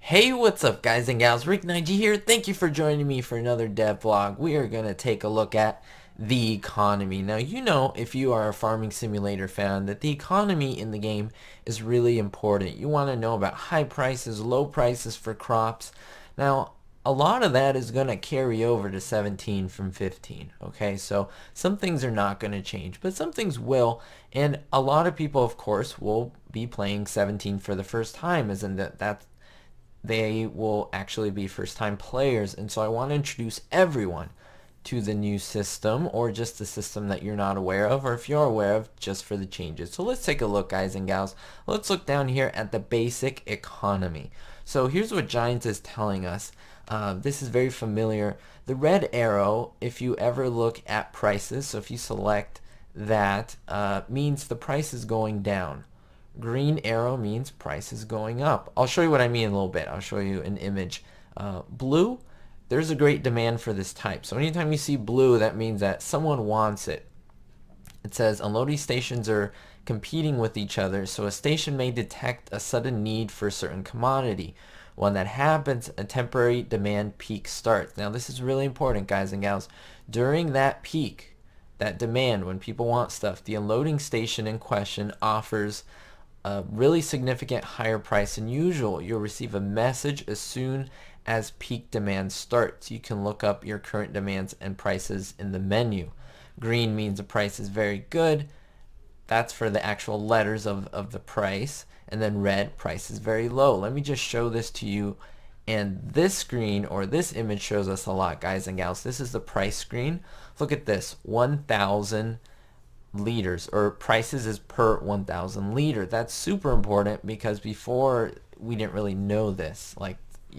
Hey, what's up guys and gals? Rick 9G here. Thank you for joining me for another dev vlog. We are going to take a look at the economy. Now, you know, if you are a farming simulator fan, that the economy in the game is really important. You want to know about high prices, low prices for crops. Now, a lot of that is going to carry over to 17 from 15. Okay, so some things are not going to change, but some things will. And a lot of people, of course, will be playing 17 for the first time, as in that they will actually be first-time players. And so I want to introduce everyone to the new system, or just the system that you're not aware of, or if you're aware of, just for the changes. So let's take a look, guys and gals. Let's look down here at the basic economy. So here's what Giants is telling us. This is very familiar. The red arrow, if you ever look at prices, so if you select that, means the price is going down. Green arrow means price is going up. I'll show you what I mean in a little bit. I'll show you an image. Blue, there's a great demand for this type. So anytime you see blue, that means that someone wants it. It says unloading stations are competing with each other, so a station may detect a sudden need for a certain commodity. When that happens, a temporary demand peak starts. Now this is really important, guys and gals. During that peak, that demand, when people want stuff, the unloading station in question offers a really significant higher price than usual. You'll receive a message as soon as peak demand starts. You can look up your current demands and prices in the menu. Green means the price is very good. That's for the actual letters of the price. And then red, price is very low. Let me just show this to you. And this screen, or this image, shows us a lot, guys and gals. This is the price screen. Look at this, 1,000 liters, or prices is per 1,000 liter. That's super important because before we didn't really know this. Like,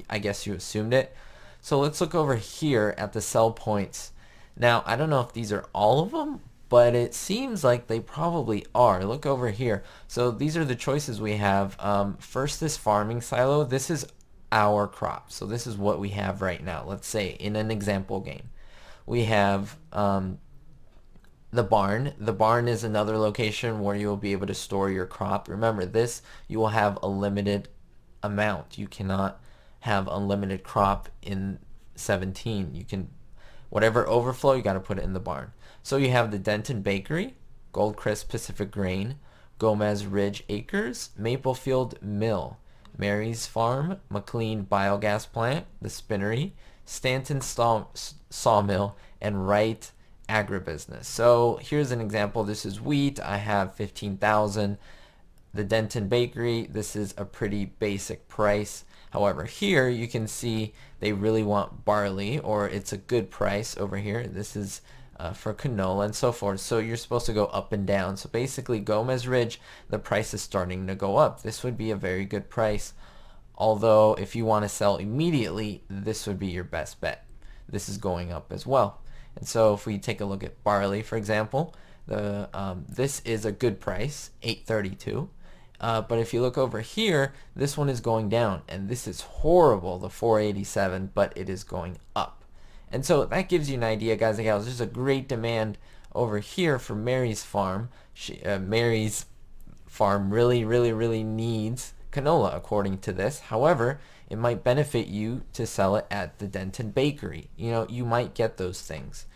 I guess you assumed it. So let's look over here at the sell points. Now, I don't know if these are all of them, but it seems like they probably are. Look over here. So these are the choices we have. First, this farming silo. This is our crop. So this is what we have right now. Let's say in an example game. We have the barn. The barn is another location where you'll be able to store your crop. Remember, this, you will have a limited amount. You cannot have unlimited crop in 17. You can, whatever overflow, you got to put it in the barn. So you have the Denton Bakery, Goldcrest Pacific Grain, Gomez Ridge Acres, Maplefield Mill, Mary's Farm, McLean Biogas Plant, the Spinnery, Stanton Sawmill, and Wright Agribusiness. So here's an example. This is wheat. I have 15,000. The Denton Bakery, this is a pretty basic price. However, here you can see they really want barley, or it's a good price over here. This is for canola and so forth. So you're supposed to go up and down. So basically, Gomez Ridge, the price is starting to go up. This would be a very good price. Although if you want to sell immediately, this would be your best bet. This is going up as well. And so if we take a look at barley, for example, this is a good price, 832. But if you look over here, this one is going down, and this is horrible, the 487, but it is going up. And so that gives you an idea, guys and gals. There's a great demand over here for Mary's Farm. Mary's Farm really needs canola, according to this. However, it might benefit you to sell it at the Denton Bakery. You know, you might get those things.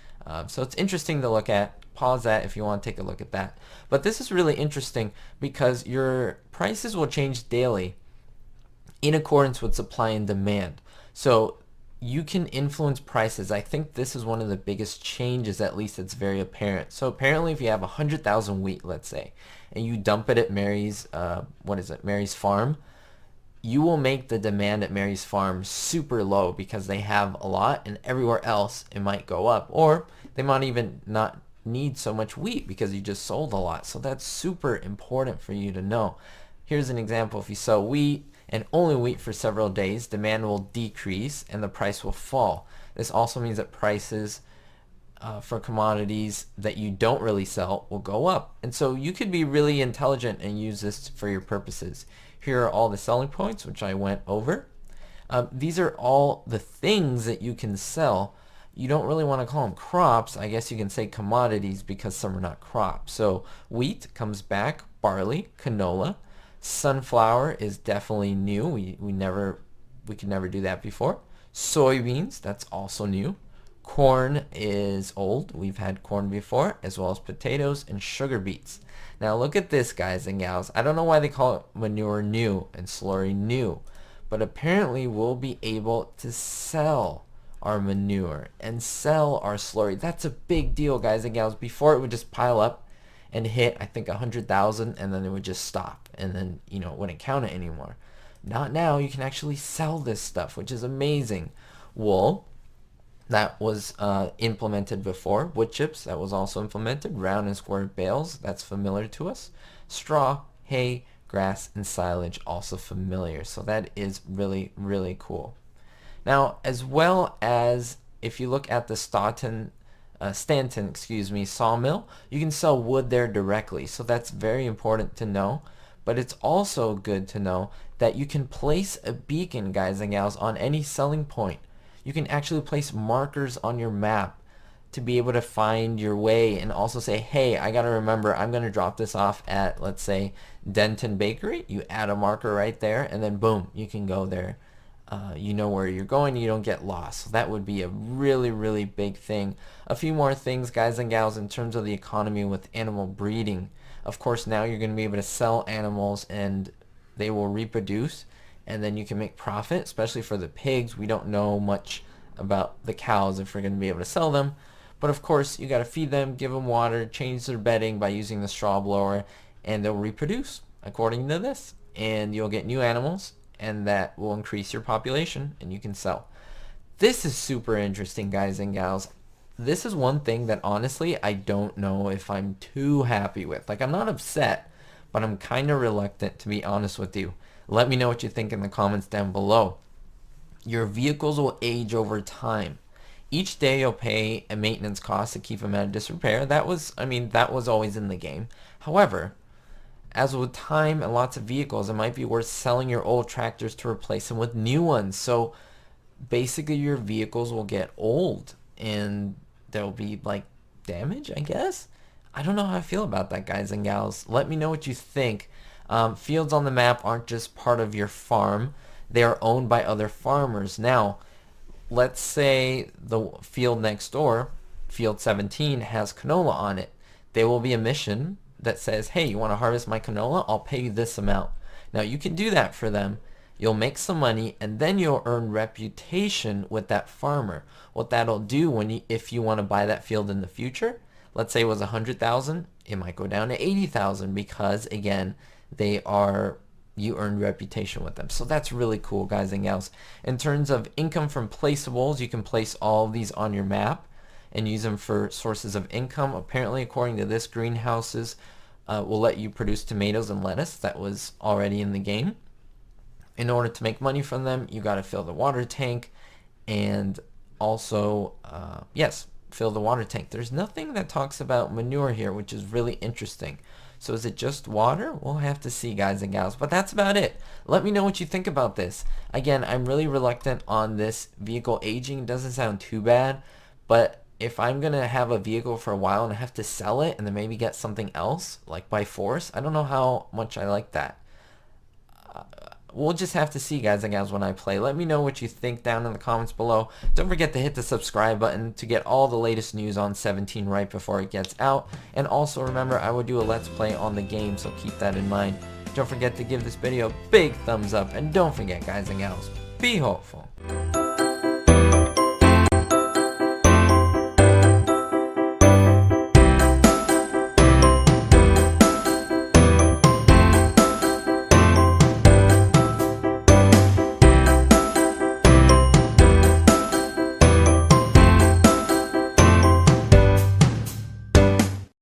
So it's interesting to look at. Pause that if you want to take a look at that. But this is really interesting because your prices will change daily in accordance with supply and demand. So you can influence prices. I think this is one of the biggest changes, at least it's very apparent. So apparently if you have 100,000 wheat, let's say, and you dump it at Mary's, Mary's Farm, you will make the demand at Mary's Farm super low because they have a lot, and everywhere else it might go up. Or they might even not need so much wheat because you just sold a lot. So that's super important for you to know. Here's an example. If you sell wheat and only wheat for several days, demand will decrease and the price will fall. This also means that prices for commodities that you don't really sell will go up. And so you could be really intelligent and use this for your purposes. Here are all the selling points, which I went over. These are all the things that you can sell. You don't really want to call them crops. I guess you can say commodities because some are not crops. So wheat comes back, barley, canola. Sunflower is definitely new. We never we could never do that before. Soybeans, that's also new. Corn is old. We've had corn before, as well as potatoes and sugar beets. Now look at this, guys and gals. I don't know why they call it manure new and slurry new, but apparently we'll be able to sell our manure and sell our slurry. That's a big deal, guys and gals. Before, it would just pile up and hit, I think, 100,000, and then it would just stop, and then, you know, it wouldn't count it anymore. Not now. You can actually sell this stuff, which is amazing. Wool, that was implemented before. Wood chips, that was also implemented. Round and square bales, that's familiar to us. Straw, hay, grass, and silage, also familiar. So that is really, really cool. Now, as well as if you look at the Stanton, sawmill, you can sell wood there directly. So that's very important to know. But it's also good to know that you can place a beacon, guys and gals, on any selling point. You can actually place markers on your map to be able to find your way, and also say, hey, I gotta remember, I'm gonna drop this off at, let's say, Denton Bakery. You add a marker right there, and then boom, you can go there. You know where you're going, you don't get lost. So that would be a really, really big thing. A few more things, guys and gals, in terms of the economy with animal breeding. Of course, now you're going to be able to sell animals and they will reproduce, and then you can make profit, especially for the pigs. We don't know much about the cows if we're going to be able to sell them. But of course, you got to feed them, give them water, change their bedding by using the straw blower, and they'll reproduce according to this. And you'll get new animals, and that will increase your population, and you can sell. This is super interesting, guys and gals. This is one thing that honestly I don't know if I'm too happy with. Like, I'm not upset, but I'm kind of reluctant, to be honest with you. Let me know what you think in the comments down below. Your vehicles will age over time. Each day you'll pay a maintenance cost to keep them out of disrepair. That was always in the game. However, as with time and lots of vehicles, it might be worth selling your old tractors to replace them with new ones. So basically your vehicles will get old and there'll be like damage, I guess. I don't know how I feel about that, guys and gals. Let me know what you think. Fields on the map aren't just part of your farm. They are owned by other farmers. Now, let's say the field next door, field 17, has canola on it. There will be a mission that says, hey, you want to harvest my canola? I'll pay you this amount. Now, you can do that for them. You'll make some money, and then you'll earn reputation with that farmer. What that'll do if you want to buy that field in the future, let's say it was 100,000, it might go down to 80,000 because, again, you earn reputation with them. So that's really cool, guys and gals. In terms of income from placeables, you can place all of these on your map and use them for sources of income. Apparently, according to this, greenhouses will let you produce tomatoes and lettuce. That was already in the game. In order to make money from them, you got to fill the water tank, and also, fill the water tank. There's nothing that talks about manure here, which is really interesting. So is it just water? We'll have to see, guys and gals. But that's about it. Let me know what you think about this. Again, I'm really reluctant on this vehicle aging. It doesn't sound too bad, but if I'm going to have a vehicle for a while and I have to sell it and then maybe get something else, like by force, I don't know how much I like that. We'll just have to see, guys and gals, when I play. Let me know what you think down in the comments below. Don't forget to hit the subscribe button to get all the latest news on 17 right before it gets out. And also remember, I will do a Let's Play on the game, so keep that in mind. Don't forget to give this video a big thumbs up. And don't forget, guys and gals, be hopeful.